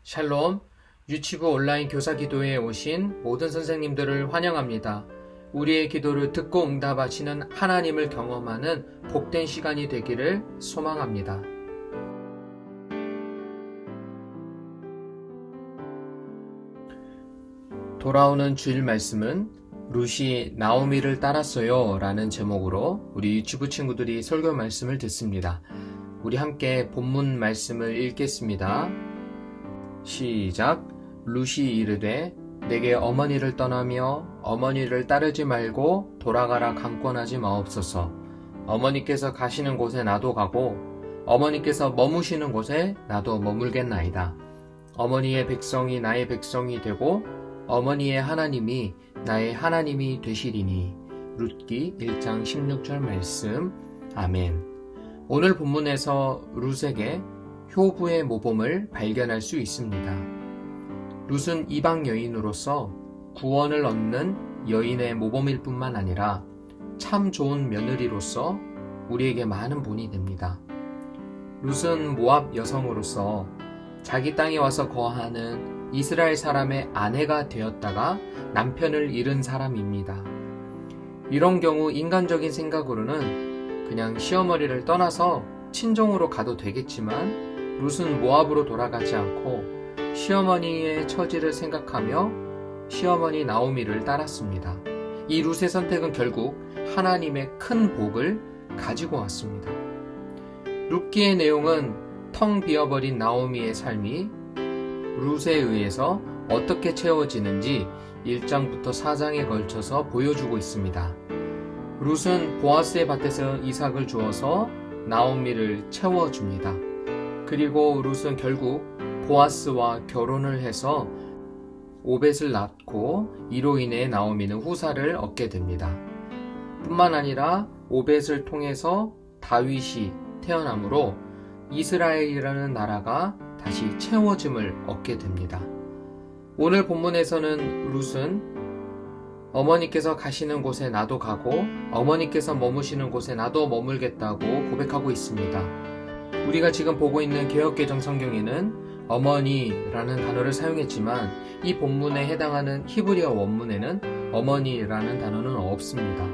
샬롬, 유치부 온라인 교사 기도회에 오신 모든 선생님들을 환영합니다. 우리의 기도를 듣고 응답하시는 하나님을 경험하는 복된 시간이 되기를 소망합니다. 돌아오는 주일 말씀은 룻이 나오미를 따랐어요 라는 제목으로 우리 유치부 친구들이 설교 말씀을 듣습니다. 우리 함께 본문 말씀을 읽겠습니다. 시작. 룻이 이르되 내게 어머니를 떠나며 어머니를 따르지 말고 돌아가라 강권하지 마옵소서. 어머니께서 가시는 곳에 나도 가고 어머니께서 머무시는 곳에 나도 머물겠나이다. 어머니의 백성이 나의 백성이 되고 어머니의 하나님이 나의 하나님이 되시리니. 룻기 1장 16절 말씀. 아멘. 오늘 본문에서 룻에게 효부의 모범을 발견할 수 있습니다. 룻은 이방 여인으로서 구원을 얻는 여인의 모범일 뿐만 아니라 참 좋은 며느리로서 우리에게 많은 본이 됩니다. 룻은 모압 여성으로서 자기 땅에 와서 거하는 이스라엘 사람의 아내가 되었다가 남편을 잃은 사람입니다. 이런 경우 인간적인 생각으로는 그냥 시어머니를 떠나서 친정으로 가도 되겠지만 룻은 모압으로 돌아가지 않고 시어머니의 처지를 생각하며 시어머니 나오미를 따랐습니다. 이 룻의 선택은 결국 하나님의 큰 복을 가지고 왔습니다. 룻기의 내용은 텅 비어버린 나오미의 삶이 룻에 의해서 어떻게 채워지는지 1장부터 4장에 걸쳐서 보여주고 있습니다. 룻은 보아스의 밭에서 이삭을 주어서 나오미를 채워줍니다. 그리고 룻은 결국 보아스와 결혼을 해서 오벳을 낳고 이로 인해 나오미는 후사를 얻게 됩니다. 뿐만 아니라 오벳을 통해서 다윗이 태어나므로 이스라엘이라는 나라가 다시 채워짐을 얻게 됩니다. 오늘 본문에서는 룻은 어머니께서 가시는 곳에 나도 가고 어머니께서 머무시는 곳에 나도 머물겠다고 고백하고 있습니다. 우리가 지금 보고 있는 개역개정 성경에는 어머니라는 단어를 사용했지만 이 본문에 해당하는 히브리어 원문에는 어머니라는 단어는 없습니다.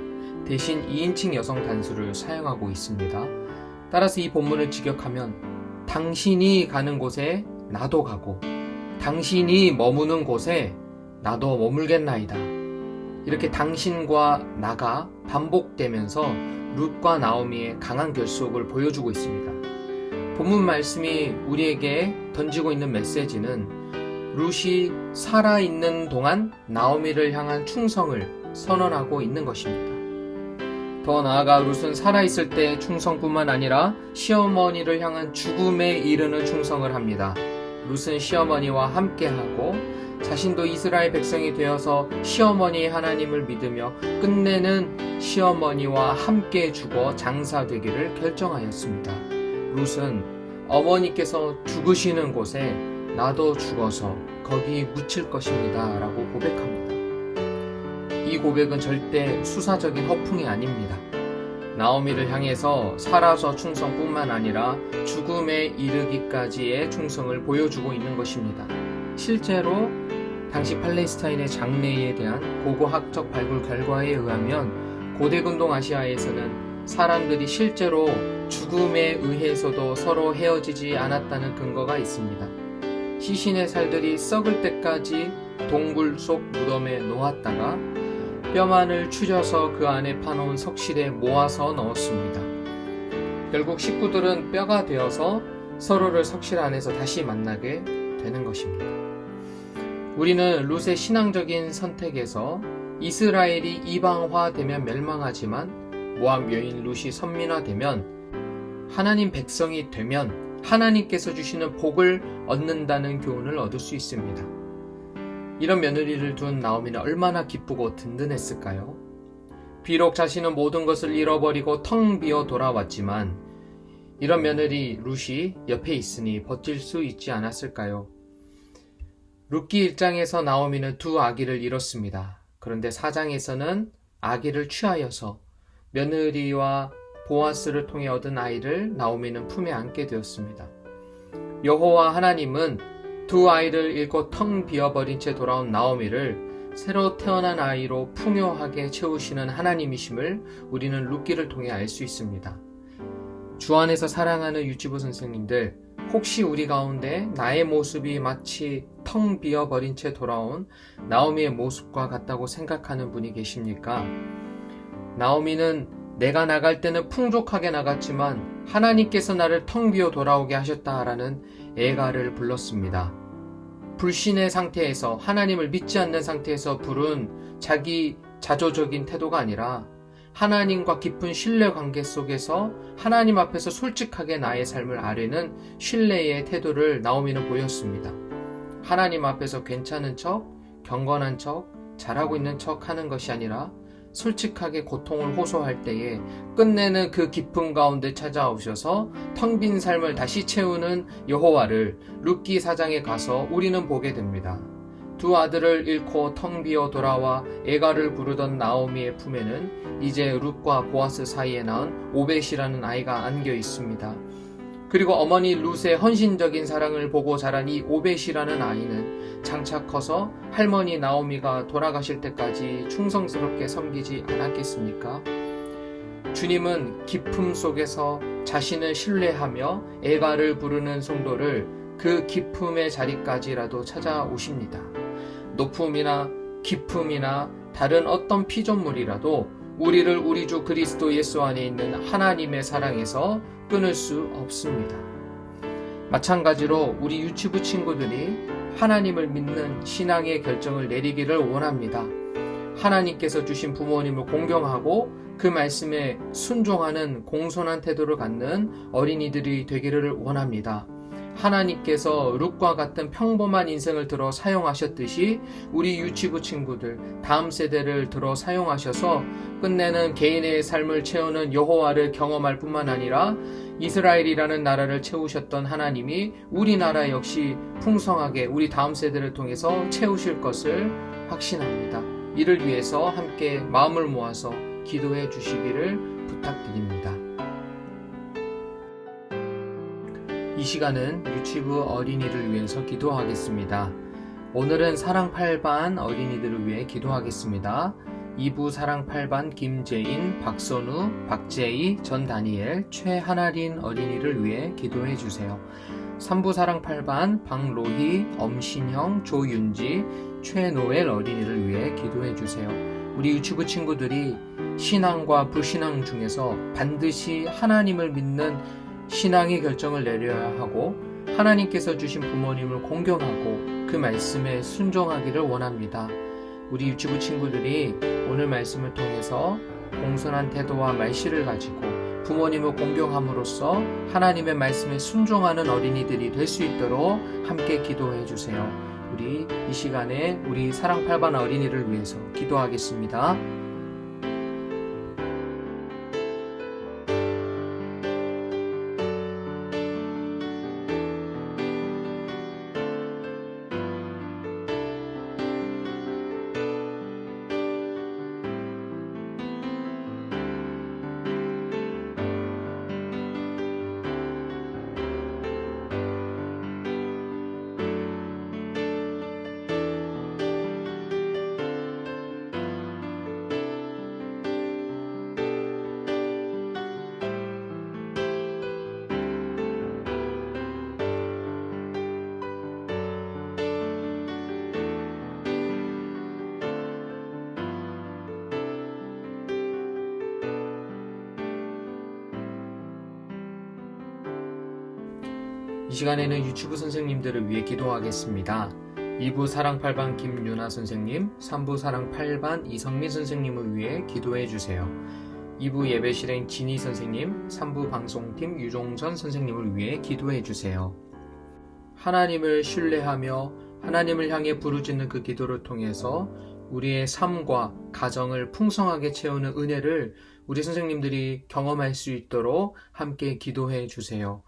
대신 2인칭 여성 단수를 사용하고 있습니다. 따라서 이 본문을 직역하면 당신이 가는 곳에 나도 가고 당신이 머무는 곳에 나도 머물겠나이다. 이렇게 당신과 나가 반복되면서 룻과 나오미의 강한 결속을 보여주고 있습니다. 본문 말씀이 우리에게 던지고 있는 메시지는 룻이 살아있는 동안 나오미를 향한 충성을 선언하고 있는 것입니다. 더 나아가 룻은 살아있을 때 충성뿐만 아니라 시어머니를 향한 죽음에 이르는 충성을 합니다. 룻은 시어머니와 함께하고 자신도 이스라엘 백성이 되어서 시어머니의 하나님을 믿으며 끝내는 시어머니와 함께 죽어 장사되기를 결정하였습니다. 룻은 어머니께서 죽으시는 곳에 나도 죽어서 거기 묻힐 것입니다 라고 고백합니다. 이 고백은 절대 수사적인 허풍이 아닙니다. 나오미를 향해서 살아서 충성뿐만 아니라 죽음에 이르기까지의 충성을 보여주고 있는 것입니다. 실제로 당시 팔레스타인의 장래에 대한 고고학적 발굴 결과에 의하면 고대 근동 아시아에서는 사람들이 실제로 죽음에 의해서도 서로 헤어지지 않았다는 근거가 있습니다. 시신의 살들이 썩을 때까지 동굴 속 무덤에 놓았다가 뼈만을 추려서 그 안에 파놓은 석실에 모아서 넣었습니다. 결국 식구들은 뼈가 되어서 서로를 석실 안에서 다시 만나게 되는 것입니다. 우리는 룻의 신앙적인 선택에서 이스라엘이 이방화되면 멸망하지만 모압 여인 룻이 선민화되면 하나님 백성이 되면 하나님께서 주시는 복을 얻는다는 교훈을 얻을 수 있습니다. 이런 며느리를 둔 나오미는 얼마나 기쁘고 든든했을까요? 비록 자신은 모든 것을 잃어버리고 텅 비어 돌아왔지만 이런 며느리 룻이 옆에 있으니 버틸 수 있지 않았을까요? 룻기 1장에서 나오미는 두 아기를 잃었습니다. 그런데 4장에서는 아기를 취하여서 며느리와 보아스를 통해 얻은 아이를 나오미는 품에 안게 되었습니다. 여호와 하나님은 두 아이를 잃고 텅 비어버린 채 돌아온 나오미를 새로 태어난 아이로 풍요하게 채우시는 하나님이심을 우리는 룻기를 통해 알 수 있습니다. 주 안에서 사랑하는 유치부 선생님들, 혹시 우리 가운데 나의 모습이 마치 텅 비어버린 채 돌아온 나오미의 모습과 같다고 생각하는 분이 계십니까? 나오미는 내가 나갈 때는 풍족하게 나갔지만 하나님께서 나를 텅 비어 돌아오게 하셨다라는 애가를 불렀습니다. 불신의 상태에서, 하나님을 믿지 않는 상태에서 부른 자기 자조적인 태도가 아니라 하나님과 깊은 신뢰 관계 속에서 하나님 앞에서 솔직하게 나의 삶을 아뢰는 신뢰의 태도를 나오미는 보였습니다. 하나님 앞에서 괜찮은 척, 경건한 척, 잘하고 있는 척 하는 것이 아니라 솔직하게 고통을 호소할 때에 끝내는 그 기쁨 가운데 찾아오셔서 텅 빈 삶을 다시 채우는 여호와를 룻기 4장에 가서 우리는 보게 됩니다. 두 아들을 잃고 텅 비어 돌아와 애가를 부르던 나오미의 품에는 이제 룻과 보아스 사이에 낳은 오벳이라는 아이가 안겨 있습니다. 그리고 어머니 룻의 헌신적인 사랑을 보고 자란 이 오벳이라는 아이는 장차 커서 할머니 나오미가 돌아가실 때까지 충성스럽게 섬기지 않았겠습니까? 주님은 기쁨 속에서 자신을 신뢰하며 애가를 부르는 성도를 그 기쁨의 자리까지라도 찾아오십니다. 높음이나 기쁨이나 다른 어떤 피조물이라도 우리를 우리 주 그리스도 예수 안에 있는 하나님의 사랑에서 끊을 수 없습니다. 마찬가지로 우리 유치부 친구들이 하나님을 믿는 신앙의 결정을 내리기를 원합니다. 하나님께서 주신 부모님을 공경하고 그 말씀에 순종하는 공손한 태도를 갖는 어린이들이 되기를 원합니다. 하나님께서 룻과 같은 평범한 인생을 들어 사용하셨듯이 우리 유치부 친구들, 다음 세대를 들어 사용하셔서 끝내는 개인의 삶을 채우는 여호와를 경험할 뿐만 아니라 이스라엘이라는 나라를 채우셨던 하나님이 우리나라 역시 풍성하게 우리 다음 세대를 통해서 채우실 것을 확신합니다. 이를 위해서 함께 마음을 모아서 기도해 주시기를 부탁드립니다. 이 시간은 유치부 어린이를 위해서 기도하겠습니다. 오늘은 사랑 8반 어린이들을 위해 기도하겠습니다. 2부 사랑 8반 김재인, 박선우, 박재희, 전다니엘, 최하나린 어린이를 위해 기도해 주세요. 3부 사랑 8반 박로희, 엄신형, 조윤지, 최노엘 어린이를 위해 기도해 주세요. 우리 유치부 친구들이 신앙과 불신앙 중에서 반드시 하나님을 믿는 신앙의 결정을 내려야 하고 하나님께서 주신 부모님을 공경하고 그 말씀에 순종하기를 원합니다. 우리 유치부 친구들이 오늘 말씀을 통해서 공손한 태도와 말씨를 가지고 부모님을 공경함으로써 하나님의 말씀에 순종하는 어린이들이 될 수 있도록 함께 기도해 주세요. 우리 이 시간에 우리 사랑 8반 어린이를 위해서 기도하겠습니다. 이 시간에는 유치부 선생님들을 위해 기도하겠습니다. 2부 사랑 8반 김유나 선생님, 3부 사랑 8반 이성민 선생님을 위해 기도해 주세요. 2부 예배 실행 진희 선생님, 3부 방송팀 유종선 선생님을 위해 기도해 주세요. 하나님을 신뢰하며 하나님을 향해 부르짖는 그 기도를 통해서 우리의 삶과 가정을 풍성하게 채우는 은혜를 우리 선생님들이 경험할 수 있도록 함께 기도해 주세요.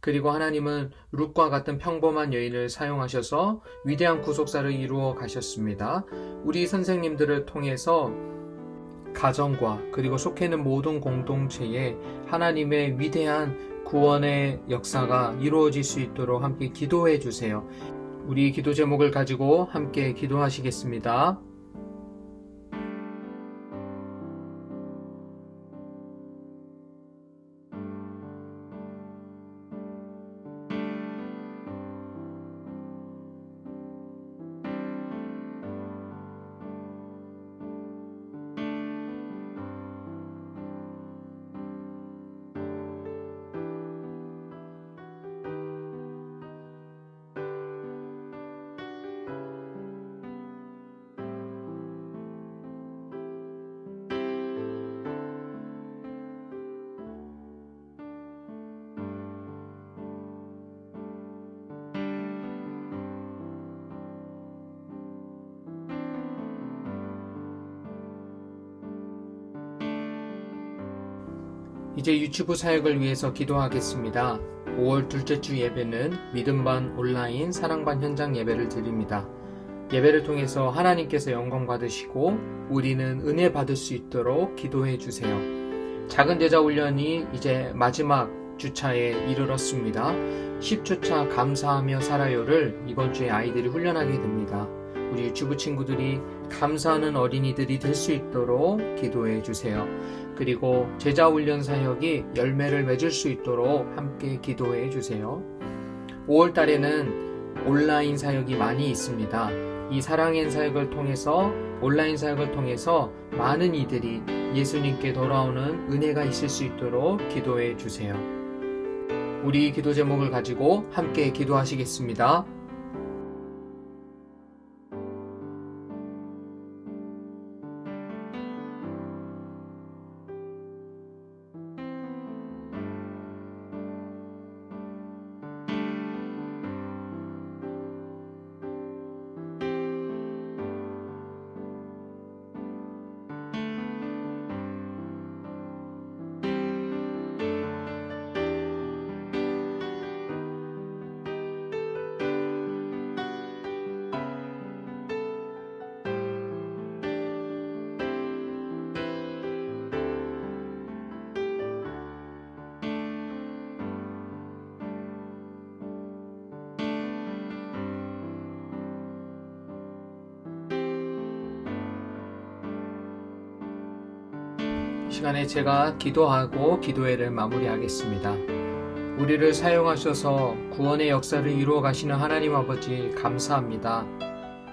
그리고 하나님은 룻과 같은 평범한 여인을 사용하셔서 위대한 구속사를 이루어 가셨습니다. 우리 선생님들을 통해서 가정과 그리고 속해 있는 모든 공동체에 하나님의 위대한 구원의 역사가 이루어질 수 있도록 함께 기도해 주세요. 우리 기도 제목을 가지고 함께 기도하시겠습니다. 이제 유치부 사역을 위해서 기도하겠습니다. 5월 둘째 주 예배는 믿음반 온라인 사랑반 현장 예배를 드립니다. 예배를 통해서 하나님께서 영광 받으시고 우리는 은혜 받을 수 있도록 기도해 주세요. 작은 제자 훈련이 이제 마지막 주차에 이르렀습니다. 10주차 감사하며 살아요를 이번 주에 아이들이 훈련하게 됩니다. 우리 유치부 친구들이 감사하는 어린이들이 될 수 있도록 기도해 주세요. 그리고 제자훈련 사역이 열매를 맺을 수 있도록 함께 기도해 주세요. 5월 달에는 온라인 사역이 많이 있습니다. 이 사랑의 사역을 통해서 온라인 사역을 통해서 많은 이들이 예수님께 돌아오는 은혜가 있을 수 있도록 기도해 주세요. 우리 기도 제목을 가지고 함께 기도하시겠습니다. 시간에 제가 기도하고 기도회를 마무리하겠습니다. 우리를 사용하셔서 구원의 역사를 이루어 가시는 하나님 아버지 감사합니다.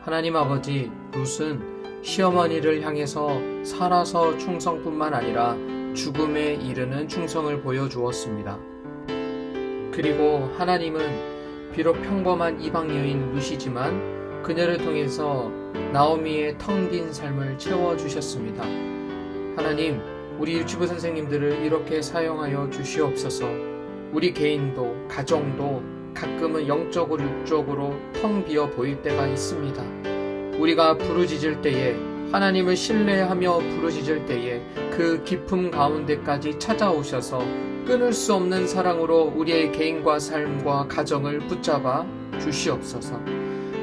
하나님 아버지, 룻은 시어머니를 향해서 살아서 충성뿐만 아니라 죽음에 이르는 충성을 보여주었습니다. 그리고 하나님은 비록 평범한 이방 여인 룻이지만 그녀를 통해서 나오미의 텅 빈 삶을 채워주셨습니다. 하나님, 우리 유치부 선생님들을 이렇게 사용하여 주시옵소서. 우리 개인도 가정도 가끔은 영적으로 육적으로 텅 비어 보일 때가 있습니다. 우리가 부르짖을 때에, 하나님을 신뢰하며 부르짖을 때에 그 깊음 가운데까지 찾아오셔서 끊을 수 없는 사랑으로 우리의 개인과 삶과 가정을 붙잡아 주시옵소서.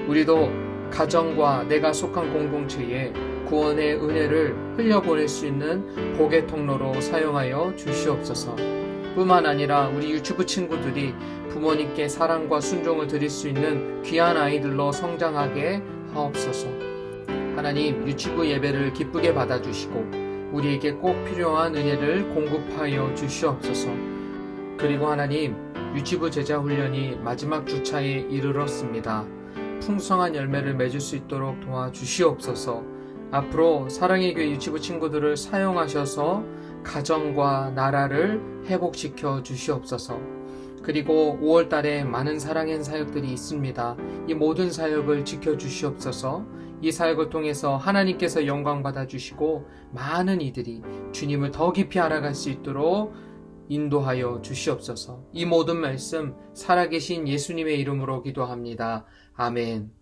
우리도 가정과 내가 속한 공동체에 구원의 은혜를 흘려보낼 수 있는 복의 통로로 사용하여 주시옵소서. 뿐만 아니라 우리 유치부 친구들이 부모님께 사랑과 순종을 드릴 수 있는 귀한 아이들로 성장하게 하옵소서. 하나님, 유치부 예배를 기쁘게 받아주시고 우리에게 꼭 필요한 은혜를 공급하여 주시옵소서. 그리고 하나님, 유치부 제자 훈련이 마지막 주차에 이르렀습니다. 풍성한 열매를 맺을 수 있도록 도와주시옵소서. 앞으로 사랑의 교회 유치부 친구들을 사용하셔서 가정과 나라를 회복시켜 주시옵소서. 그리고 5월 달에 많은 사랑의 사역들이 있습니다. 이 모든 사역을 지켜주시옵소서. 이 사역을 통해서 하나님께서 영광 받아주시고 많은 이들이 주님을 더 깊이 알아갈 수 있도록 인도하여 주시옵소서. 이 모든 말씀 살아계신 예수님의 이름으로 기도합니다. 아멘.